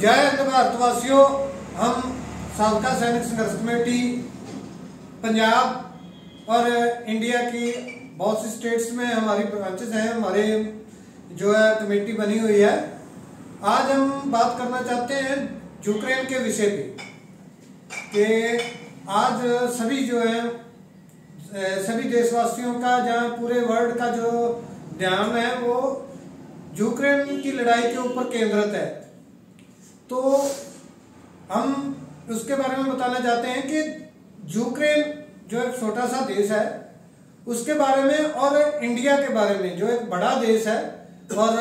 जय हिंद भारतवासियों। हम साबका सैनिक संघर्ष कमेटी पंजाब और इंडिया की बहुत सी स्टेट्स में हमारी ब्रांचेस हैं, हमारे जो है कमेटी बनी हुई है। आज हम बात करना चाहते हैं यूक्रेन के विषय पे कि आज सभी जो है सभी देशवासियों का, जहाँ पूरे वर्ल्ड का जो ध्यान है वो यूक्रेन की लड़ाई के ऊपर केंद्रित है। तो हम उसके बारे में बताना चाहते हैं कि यूक्रेन जो एक छोटा सा देश है उसके बारे में और इंडिया के बारे में जो एक बड़ा देश है और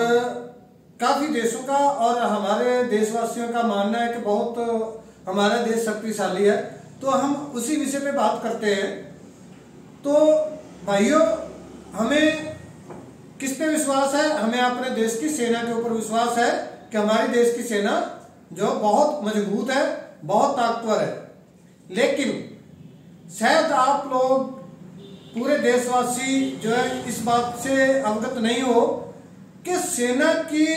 काफी देशों का और हमारे देशवासियों का मानना है कि बहुत हमारा देश शक्तिशाली है। तो हम उसी विषय पे बात करते हैं। तो भाइयों, हमें किस पे विश्वास है? हमें अपने देश की सेना के ऊपर विश्वास है कि हमारे देश की सेना जो बहुत मजबूत है, बहुत ताकतवर है। लेकिन शायद आप लोग पूरे देशवासी जो है इस बात से अवगत नहीं हो कि सेना की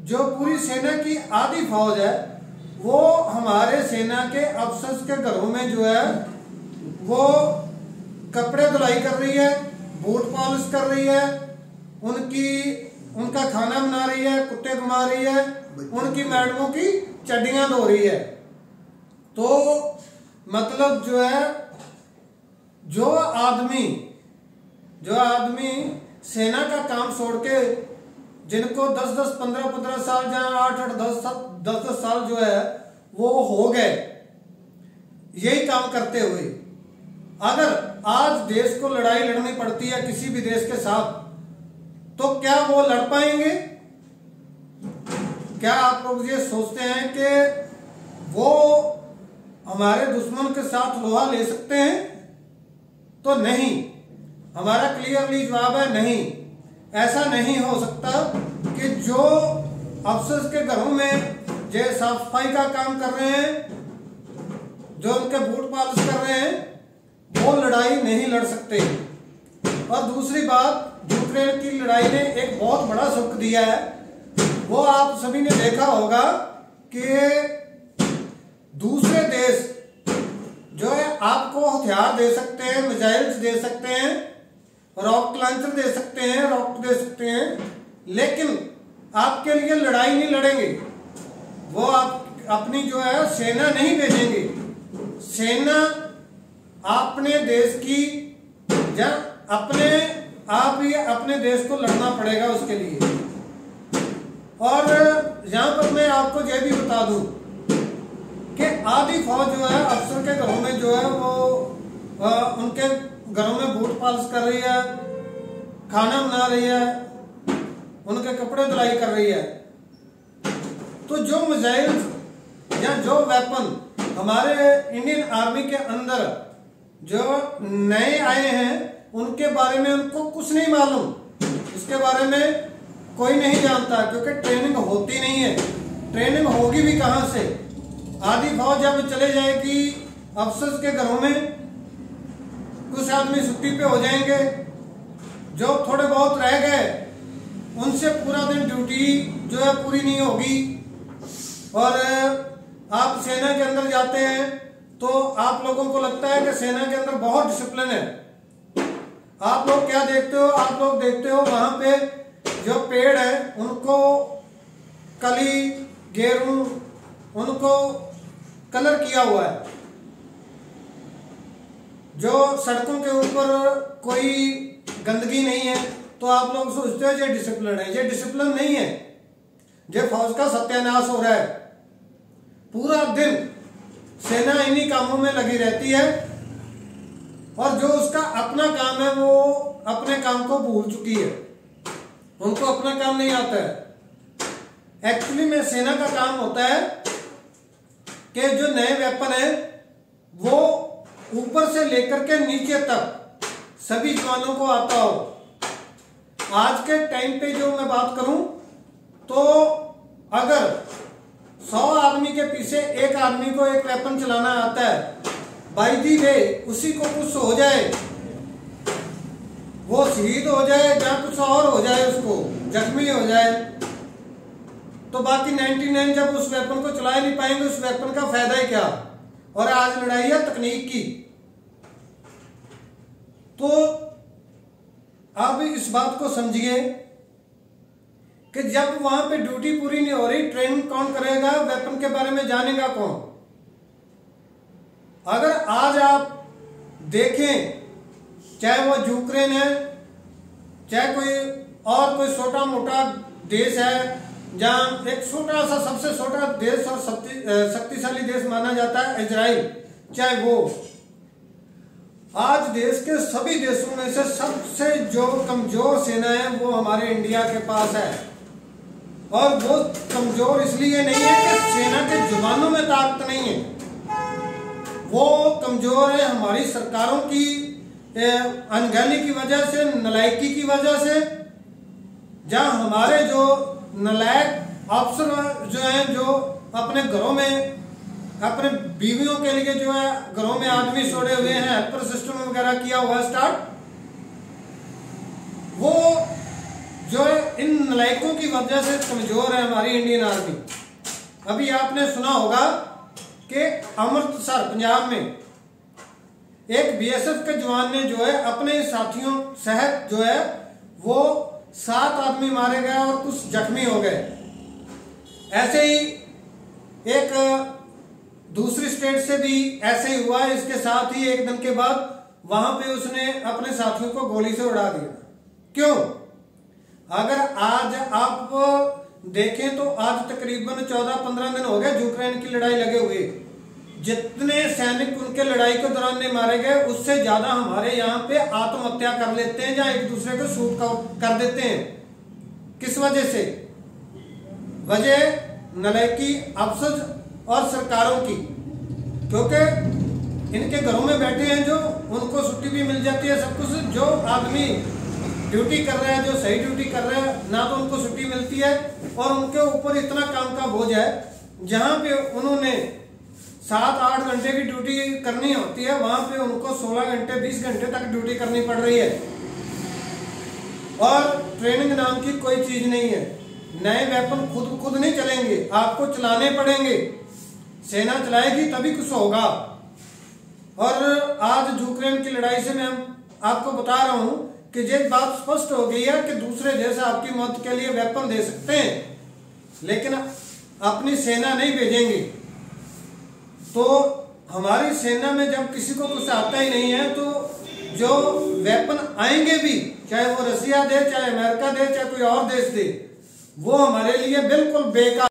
जो पूरी सेना की आधी फौज है वो हमारे सेना के अफसर के घरों में जो है वो कपड़े धुलाई कर रही है, बूट पॉलिश कर रही है, उनका खाना बना रही है, कुत्ते घुमा रही है, उनकी मैडमों की चड्डियां धो रही है। तो मतलब जो है जो आदमी सेना का काम छोड़ के जिनको 10-10, 15-15 साल, जहां 8-8, 10-10 साल जो है वो हो गए यही काम करते हुए, अगर आज देश को लड़ाई लड़नी पड़ती है किसी भी देश के साथ तो क्या वो लड़ पाएंगे? क्या आप लोग ये सोचते हैं कि वो हमारे दुश्मन के साथ लोहा ले सकते हैं? तो नहीं। हमारा क्लियरली जवाब है नहीं। ऐसा नहीं हो सकता कि जो अफसर के घरों में जो साफ सफाई का काम कर रहे हैं, जो उनके बूट पॉलिश कर रहे हैं, वो लड़ाई नहीं लड़ सकते। और दूसरी बात, यूक्रेन की लड़ाई ने एक बहुत बड़ा सबक दिया है। वो आप सभी ने देखा होगा कि दूसरे देश जो है आपको हथियार दे सकते हैं, मिसाइल्स दे सकते हैं, रॉकेट लॉन्चर दे सकते हैं, रॉकेट दे सकते हैं, लेकिन आपके लिए लड़ाई नहीं लड़ेंगे। वो आप अपनी जो है सेना नहीं भेजेंगे। सेना अपने देश की आप ही अपने देश को लड़ना पड़ेगा उसके लिए। और यहां पर मैं आपको यह भी बता दूं कि आधी फौज जो है अफसर के घरों में जो है वो उनके घरों में बूट पॉलिश कर रही है, खाना बना रही है, उनके कपड़े धुलाई कर रही है। तो जो मिसाइल या जो वेपन हमारे इंडियन आर्मी के अंदर जो नए आए हैं उनके बारे में उनको कुछ नहीं मालूम, उसके बारे में कोई नहीं जानता, क्योंकि ट्रेनिंग होती नहीं है। ट्रेनिंग होगी भी कहां से? आधी फौज जब चले जाएगी अफसर के घरों में, कुछ आदमी छुट्टी पे हो जाएंगे, जो थोड़े बहुत रह गए उनसे पूरा दिन ड्यूटी जो है पूरी नहीं होगी। और आप सेना के अंदर जाते हैं तो आप लोगों को लगता है कि सेना के अंदर बहुत डिसिप्लिन है। आप लोग क्या देखते हो? आप लोग देखते हो वहां पे जो पेड़ है उनको कली, गेरू, उनको कलर किया हुआ है। जो सड़कों के ऊपर कोई गंदगी नहीं है, तो आप लोग सोचते हो ये डिसिप्लिन है। ये डिसिप्लिन नहीं है, ये फौज का सत्यानाश हो रहा है। पूरा दिन सेना इन्हीं कामों में लगी रहती है और जो उसका अपना काम है वो अपने काम को भूल चुकी है, उनको अपना काम नहीं आता है। एक्चुअली में सेना का काम होता है कि जो नए वेपन है वो ऊपर से लेकर के नीचे तक सभी जवानों को आता हो। आज के टाइम पे जो मैं बात करूं तो अगर 100 आदमी के पीछे एक आदमी को एक वेपन चलाना आता है, बाई दी वे उसी को कुछ हो जाए, वो शहीद हो जाए या कुछ और हो जाए, उसको जख्मी हो जाए, तो बाकी 99 जब उस वेपन को चला नहीं पाएंगे, उस वेपन का फायदा ही क्या। और आज लड़ाई है तकनीक की। तो आप इस बात को समझिए कि जब वहां पे ड्यूटी पूरी नहीं हो रही, ट्रेनिंग कौन करेगा, वेपन के बारे में जानेगा कौन। अगर आज आप देखें, चाहे वो यूक्रेन है, चाहे कोई छोटा मोटा देश है, जहां एक छोटा सा सबसे छोटा देश और शक्तिशाली देश माना जाता है इजराइल, चाहे वो, आज देश के सभी देशों में से सबसे जो कमजोर सेना है वो हमारे इंडिया के पास है। और वो कमजोर इसलिए नहीं है कि सेना के जवानों में ताकत नहीं है, वो कमजोर है हमारी सरकारों की अनगहली की वजह से, नलायकी की वजह से। जहां हमारे जो नलायक अफसर जो हैं, जो अपने घरों में अपने बीवियों के लिए जो है घरों में आदमी छोड़े हुए हैं, हेल्पर सिस्टम वगैरह किया हुआ है स्टार्ट, वो जो है इन नलायकों की वजह से कमजोर है हमारी इंडियन आर्मी। अभी आपने सुना होगा कि अमृतसर पंजाब में एक बीएसएफ के जवान ने जो है अपने साथियों सहित जो है वो 7 आदमी मारे गए और कुछ जख्मी हो गए। ऐसे ही एक दूसरी स्टेट से भी ऐसे ही हुआ। इसके साथ ही एक दिन के बाद वहां पे उसने अपने साथियों को गोली से उड़ा दिया। क्यों? अगर आज आप देखें तो आज तकरीबन 14-15 दिन हो गए यूक्रेन की लड़ाई लगे हुए। जितने सैनिक उनके लड़ाई के दौरान नहीं मारे गए, उससे ज्यादा हमारे यहाँ पे आत्महत्या कर लेते हैं, या एक दूसरे को शूट कर देते हैं। किस वजह से? वजह नलायकी अफसर और सरकारों की, क्योंकि इनके घरों में बैठे हैं जो, उनको छुट्टी भी मिल जाती है, सब कुछ। जो आदमी ड्यूटी कर रहा है, जो सही ड्यूटी कर रहा है, ना तो उनको छुट्टी मिलती है और उनके ऊपर इतना काम का बोझ है। जहां पे उन्होंने 7-8 घंटे की ड्यूटी करनी होती है, वहां पे उनको 16 घंटे 20 घंटे तक ड्यूटी करनी पड़ रही है। और ट्रेनिंग नाम की कोई चीज नहीं है। नए वेपन खुद नहीं चलेंगे, आपको चलाने पड़ेंगे। सेना चलाएगी तभी कुछ होगा। और आज यूक्रेन की लड़ाई से मैं आपको बता रहा हूं कि ये बात स्पष्ट हो गई है कि दूसरे देश आपकी मदद के लिए वेपन दे सकते हैं, लेकिन अपनी सेना नहीं भेजेंगे। तो हमारी सेना में जब किसी को कुछ आता ही नहीं है, तो जो वेपन आएंगे भी, चाहे वो रसिया दे, चाहे अमेरिका दे, चाहे कोई और देश दे, वो हमारे लिए बिल्कुल बेकार।